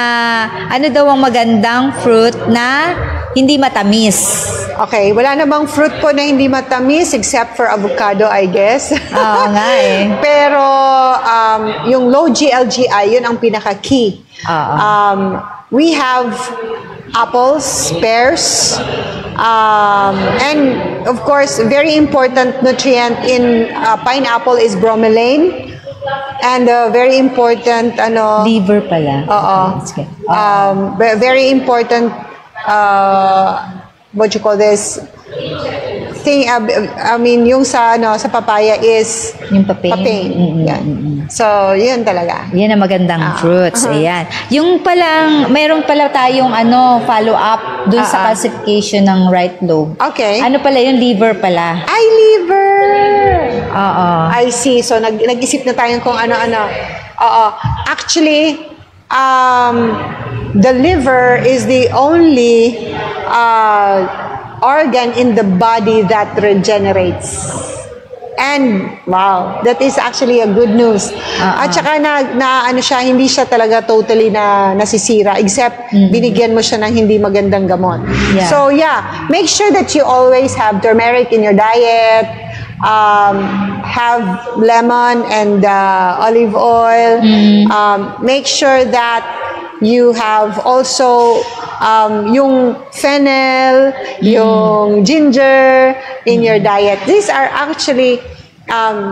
[SPEAKER 2] ano daw ang magandang fruit na hindi matamis?
[SPEAKER 3] Okay, wala namang fruit po na hindi matamis except for avocado, I guess.
[SPEAKER 2] Oo nga eh.
[SPEAKER 3] Pero yung low GLGI, yun ang pinaka-key. We have apples, pears, and of course, very important nutrient in pineapple is bromelain. And very important,
[SPEAKER 2] liver pala.
[SPEAKER 3] Oo. Very important, what you call this thing, I mean, yung sa papaya is
[SPEAKER 2] yung papain.
[SPEAKER 3] Yan. So, yun talaga.
[SPEAKER 2] Yan ang magandang fruits. Ayan. Yung palang, mayroon pala tayong follow-up dun sa classification ng right lobe.
[SPEAKER 3] Okay.
[SPEAKER 2] Ano pala yung liver pala?
[SPEAKER 3] Ay, liver!
[SPEAKER 2] Oo.
[SPEAKER 3] I see. So, nag-isip na tayo kung ano-ano. Oo. Actually, the liver is the only organ in the body that regenerates. And wow, that is actually a good news. At saka ano siya, hindi siya talaga totally nasisira except binigyan mo siya ng hindi magandang gamot.
[SPEAKER 2] Yeah.
[SPEAKER 3] So make sure that you always have turmeric in your diet. Have lemon and olive oil. Make sure that you have also yung fennel, yung ginger in your diet. These are actually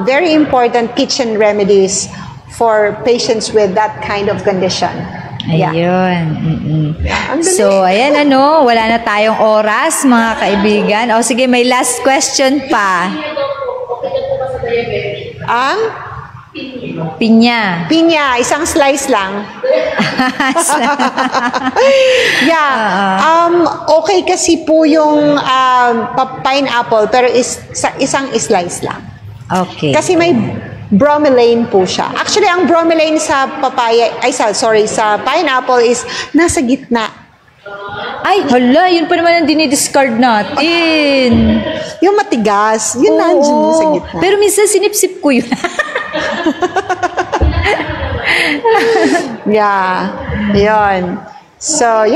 [SPEAKER 3] very important kitchen remedies for patients with that kind of condition.
[SPEAKER 2] Ayun. So, ayan wala na tayong oras, mga kaibigan. O sige, may last question pa. Pinya. Pinya,
[SPEAKER 3] isang slice lang. Okay kasi po yung pineapple, pero isang slice lang.
[SPEAKER 2] Okay.
[SPEAKER 3] Kasi may bromelain po siya. Actually, ang bromelain sa sa pineapple is nasa gitna.
[SPEAKER 2] Ay, hala, yun pa naman ang dinidiscard natin.
[SPEAKER 3] Yung matigas, yun nandiyan sa gitna.
[SPEAKER 2] Pero minsan sinipsip ko yun.
[SPEAKER 3] Yun. So,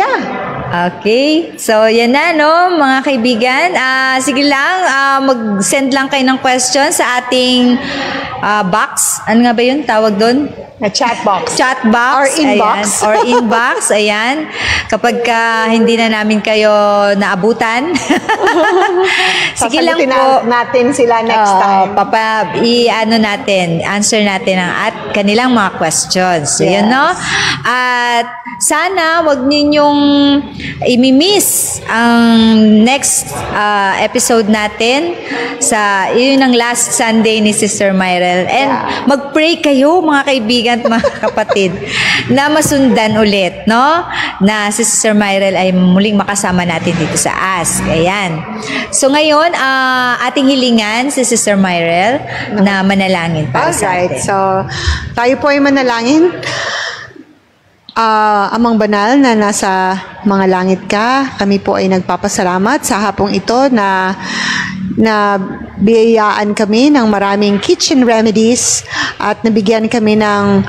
[SPEAKER 2] Okay. So, yan na, mga kaibigan. Sige lang, mag-send lang kayo ng questions sa ating box. Ano nga ba yun? Tawag doon?
[SPEAKER 3] Chat box.
[SPEAKER 2] Chat box.
[SPEAKER 3] Or inbox.
[SPEAKER 2] Ayan. Or inbox. Ayan. Kapag hindi na namin kayo naabutan. Sige lang po.
[SPEAKER 3] Natin sila next time.
[SPEAKER 2] Answer natin ang kanilang mga questions. So, yun, At sana wag ninyong imimiss ang next episode natin yun ang last Sunday ni Sister Myrel. And mag-pray kayo, mga kaibigan at mga kapatid, na masundan ulit, na si Sister Myrel ay muling makasama natin dito sa Ask. Ayan. So ngayon, ating hilingan si Sister Myrel na manalangin para sa atin.
[SPEAKER 3] So, tayo po ay manalangin. Amang banal na nasa mga langit ka, kami po ay nagpapasalamat sa hapong ito na biyayaan kami ng maraming kitchen remedies at nabigyan kami ng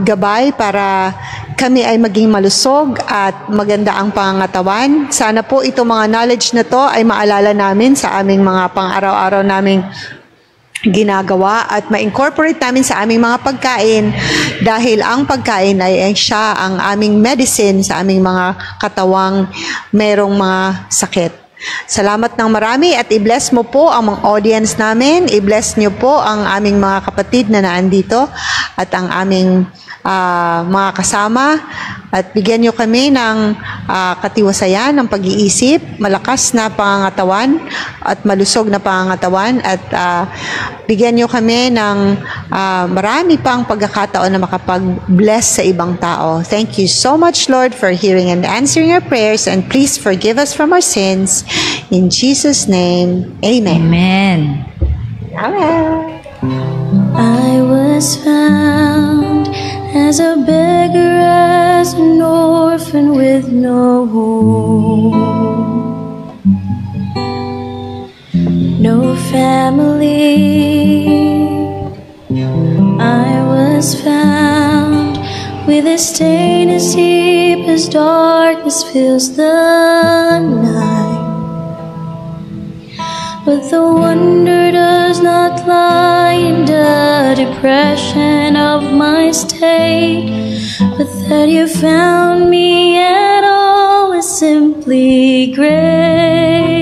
[SPEAKER 3] gabay para kami ay maging malusog at maganda ang pangangatawan. Sana po itong mga knowledge na to ay maalala namin sa aming mga pang-araw-araw naming ginagawa at ma-incorporate namin sa aming mga pagkain dahil ang pagkain ay siya ang aming medicine sa aming mga katawang merong mga sakit. Salamat ng marami at i-bless mo po ang mga audience namin, i-bless niyo po ang aming mga kapatid na naandito at ang aming mga kasama at bigyan niyo kami ng katiwasayan ng pag-iisip, malakas na pangangatawan at malusog na pangangatawan at bigyan niyo kami ng marami pang pagkakataon na makapag-bless sa ibang tao. Thank you so much, Lord, for hearing and answering our prayers, and please forgive us from our sins. In Jesus' name, amen.
[SPEAKER 2] Amen.
[SPEAKER 3] Amen.
[SPEAKER 1] I was found as a beggar, as an orphan with no home, no family. I was found with a stain as deep as darkness fills the night. But the wonder does not lie in the depression of my state, but that you found me at all is simply great.